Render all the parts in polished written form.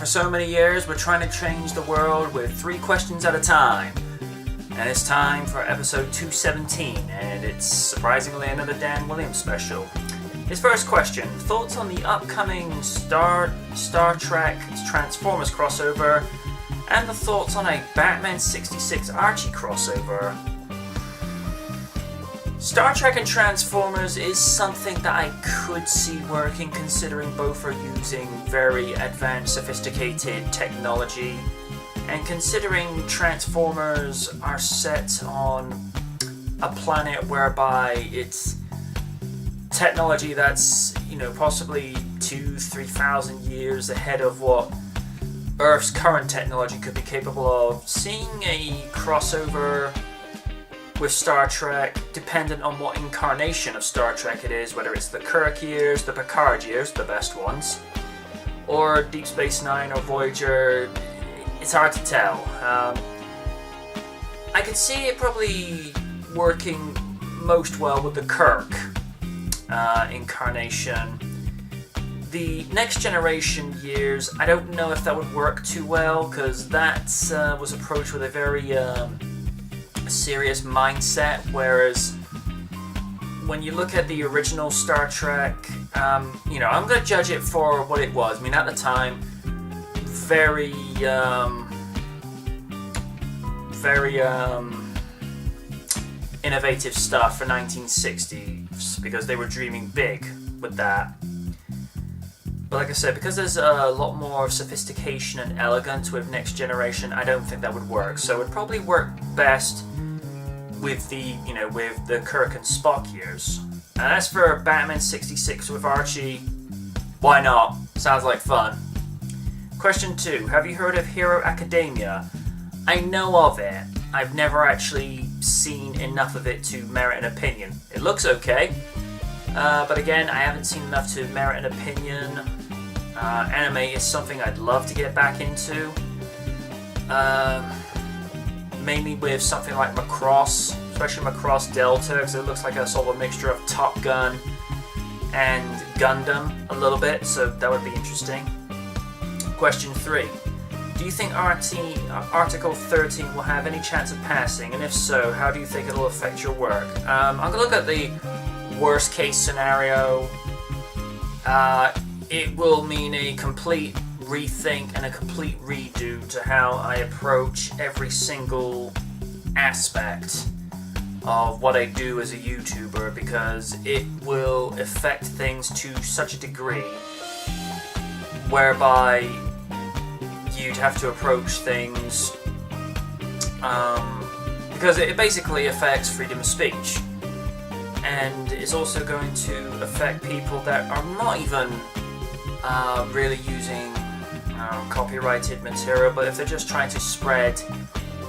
so many years, we're trying to change the world with 3 questions at a time. And it's time for episode 217, and it's surprisingly another Dan Williams special. His first question, thoughts on the upcoming Star Trek Transformers crossover, and the thoughts on a Batman 66 Archie crossover. Star Trek and Transformers is something that I could see working, considering both are using very advanced, sophisticated technology, and considering Transformers are set on a planet whereby it's technology that's, possibly 2,000-3,000 years ahead of what Earth's current technology could be capable of. Seeing a crossover with Star Trek, dependent on what incarnation of Star Trek it is, whether it's the Kirk years, the Picard years, the best ones, or Deep Space Nine or Voyager, it's hard to tell. I could see it probably working most well with the Kirk incarnation. The Next Generation years, I don't know if that would work too well, because that was approached with a very serious mindset, whereas when you look at the original Star Trek, I'm going to judge it for what it was. I mean, at the time, very innovative stuff for 1960s, because they were dreaming big with that. But like I said, because there's a lot more sophistication and elegance with Next Generation, I don't think that would work. So it would probably work best with the Kirk and Spock years. And as for Batman 66 with Archie, why not? Sounds like fun. Question 2. Have you heard of Hero Academia? I know of it. I've never actually seen enough of it to merit an opinion. It looks okay. But again, I haven't seen enough to merit an opinion. Anime is something I'd love to get back into. Mainly with something like Macross, especially Macross Delta, because it looks like a sort of a mixture of Top Gun and Gundam a little bit, so that would be interesting. Question 3. Do you think Article 13 will have any chance of passing, and if so, how do you think it'll affect your work? I'm going to look at the worst case scenario. It will mean a complete rethink and a complete redo to how I approach every single aspect of what I do as a YouTuber, because it will affect things to such a degree whereby you'd have to approach things because it basically affects freedom of speech, and it's also going to affect people that are not even really using copyrighted material, but if they're just trying to spread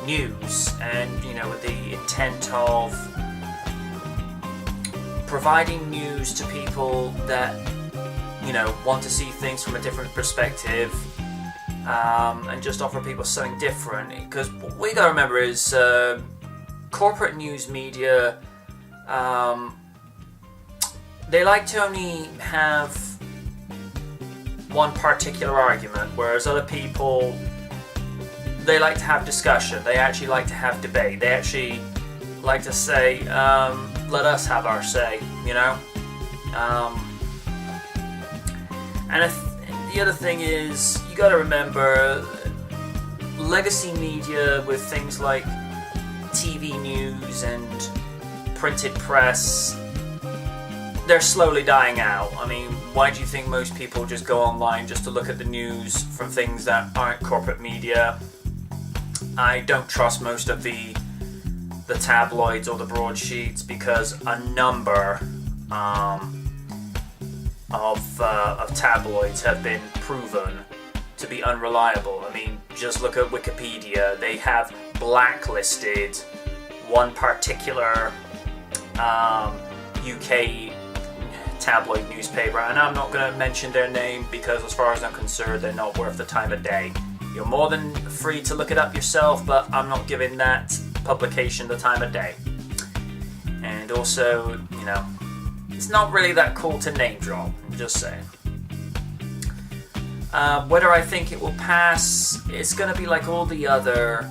news and with the intent of providing news to people that want to see things from a different perspective, and just offer people something different. Because what we gotta remember is corporate news media, they like to only have one particular argument, whereas other people, they like to have discussion. They actually like to have debate. They actually like to say, let us have our say, And the other thing is, you gotta remember, legacy media with things like TV news and printed press, they're slowly dying out. I mean, why do you think most people just go online just to look at the news from things that aren't corporate media? I don't trust most of the tabloids or the broadsheets, because a number of tabloids have been proven to be unreliable. I mean, just look at Wikipedia. They have blacklisted one particular UK tabloid newspaper, and I'm not going to mention their name because as far as I'm concerned, they're not worth the time of day. You're more than free to look it up yourself, but I'm not giving that publication the time of day. And also, it's not really that cool to name drop, I'm just saying. Whether I think it will pass, it's going to be like all the other,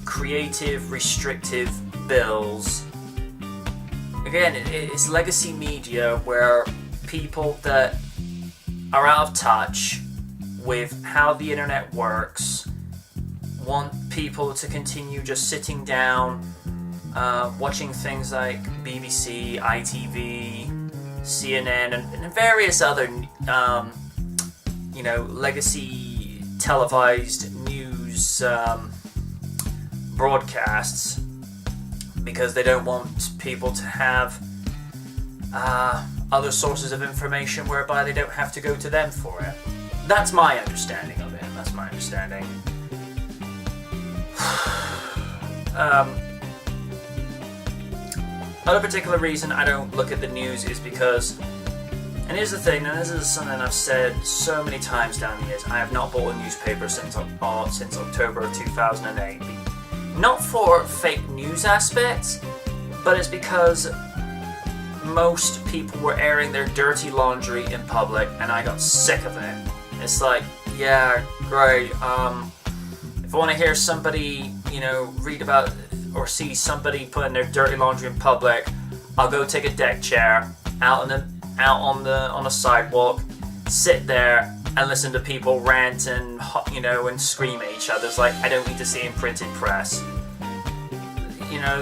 creative, restrictive bills. Again, it's legacy media where people that are out of touch with how the internet works want people to continue just sitting down, watching things like BBC, ITV, CNN, and various other, legacy televised news broadcasts, because they don't want people to have other sources of information whereby they don't have to go to them for it. That's my understanding of it. That's my understanding. Other particular reason I don't look at the news is because, and here's the thing, and this is something I've said so many times down the years, I have not bought a newspaper since October of 2008. Not for fake news aspects, but it's because most people were airing their dirty laundry in public, and I got sick of it. It's like, yeah, great. If I want to hear somebody, read about or see somebody putting their dirty laundry in public, I'll go take a deck chair out on the sidewalk, sit there and listen to people rant and and scream at each other. It's like, I don't need to see in printed press.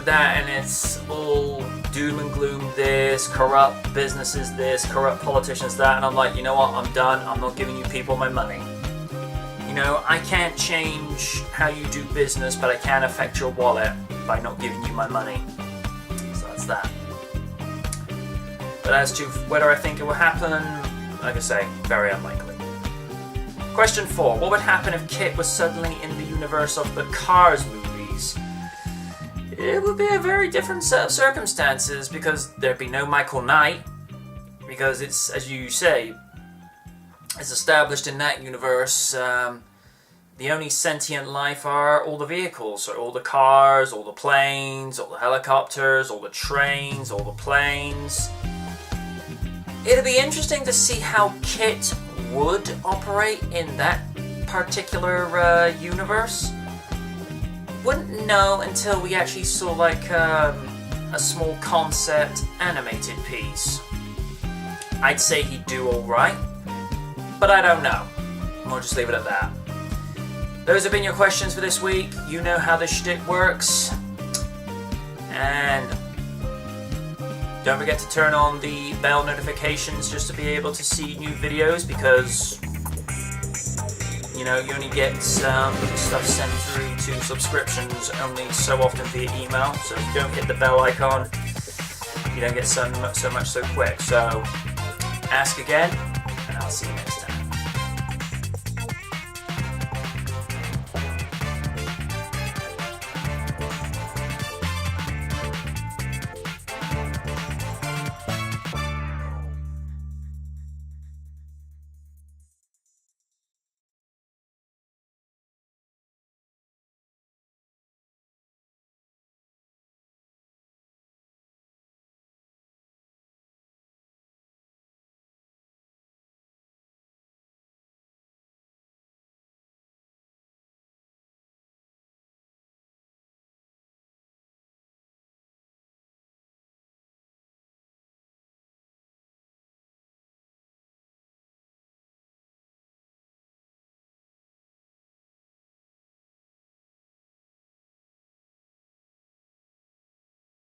That, and it's all doom and gloom this, corrupt businesses this, corrupt politicians that, and I'm like, you know what, I'm done. I'm not giving you people my money. I can't change how you do business, but I can affect your wallet by not giving you my money. So that's that. But as to whether I think it will happen, like I say, very unlikely. Question 4. What would happen if Kit was suddenly in the universe of the Cars movies? It would be a very different set of circumstances, because there'd be no Michael Knight, because it's, as you say, it's established in that universe, the only sentient life are all the vehicles, so all the cars, all the planes, all the helicopters, all the trains, all the planes. It'd be interesting to see how Kit would operate in that particular universe. Wouldn't know until we actually saw like a small concept animated piece. I'd say he'd do alright, but I don't know. We'll just leave it at that. Those have been your questions for this week. You know how this shtick works. And don't forget to turn on the bell notifications just to be able to see new videos, because you only get stuff sent through to subscriptions only so often via email. So if you don't hit the bell icon, you don't get so much so quick. So ask again, and I'll see you next time.